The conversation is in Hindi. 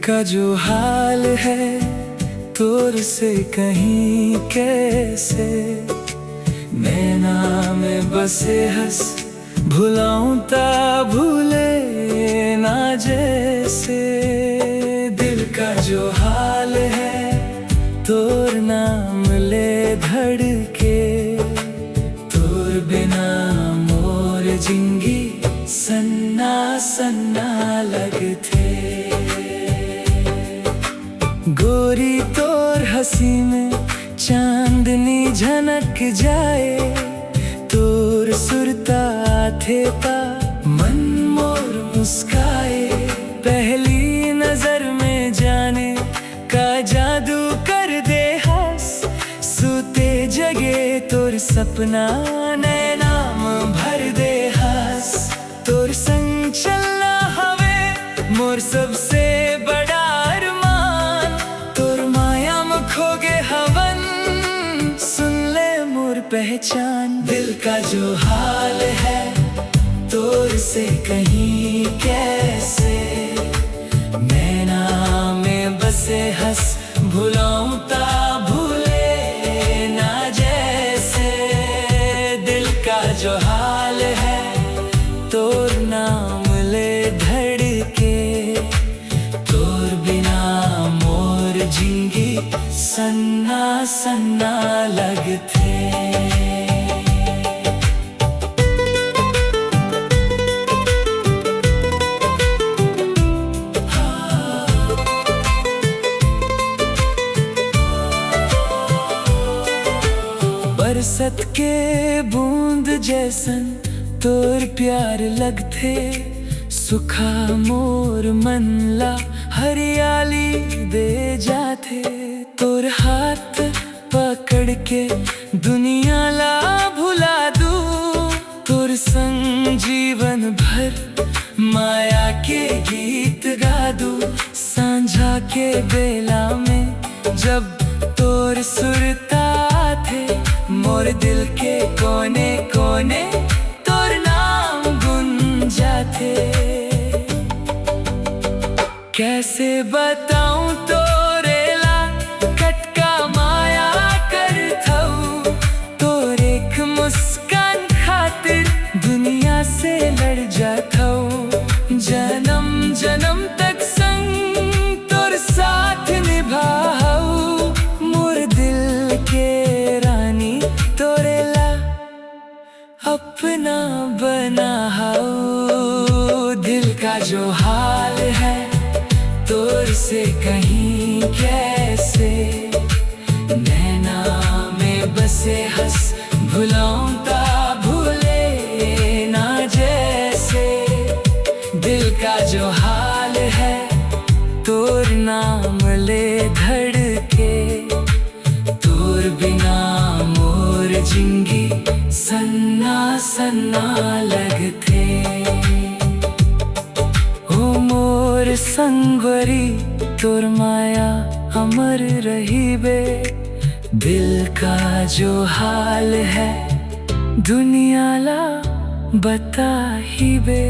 का जो हाल है तोर से कहीं कैसे, नैना में बसे हंस भुलाऊं ता भूले ना जैसे। दिल का जो हाल है तोर नाम ले धड़के, तोर बिना मोर जिंदगी सन्ना सन्ना लगथे। गोरी तोर हंसी में चांदनी झनक जाए, तोर सुरता थे पा मन मोर मुस्काए। पहली नजर में जाने का जादू कर दे हंस, सूते जगे तोर सपना नए नाम भर दे हंस। तोर संग चलना हवे मोर सबसे बड़ा अरमान, तोर माया में खोगे हवन सुन ले मोर पहचान। दिल का जो हाल है तोर से कहीं कैसे, नैना में बसे हंस भुलाऊं ता भूले ना जैसे। दिल का जो हाल है तोर नाम ले धड़के, तोर बिना मोर जिंदगी सन्ना सन्ना लगथे। बरसत के बूंद जैसन तोर प्यार लगथे, सुखा मोर मन ला हरियाली दे जाथे। तोर हाथ पकड़ के दुनिया ला भुला दूं, तोर संग जीवन भर माया के गीत गा दूं। सांझा के बेला में जब तोर सुरता थे, मोर दिल के कोने कोने तोर नाम गुंजाथे। कैसे बताऊं तोरे ला कटका माया करथऊ, तोर एक मुस्कान खातिर दुनिया से लड़ जाथऊ। जन्म जन्म तक संग तोर साथ निभाऊ, मोर दिल के रानी तोरे ला अपना बनाओ। दिल का जो हाल है तोर से कहीं कैसे, नैना में बसे हंस भुलाऊं ता भूले ना जैसे। दिल का जो हाल है तोर नाम ले धड़के, तोर बिना मोर जिंदगी सन्ना सन्ना लगथे। ओ मोर संगवरी तोर माया अमर रही बे, दिल का जो हाल है दुनिया ला बता ही बे।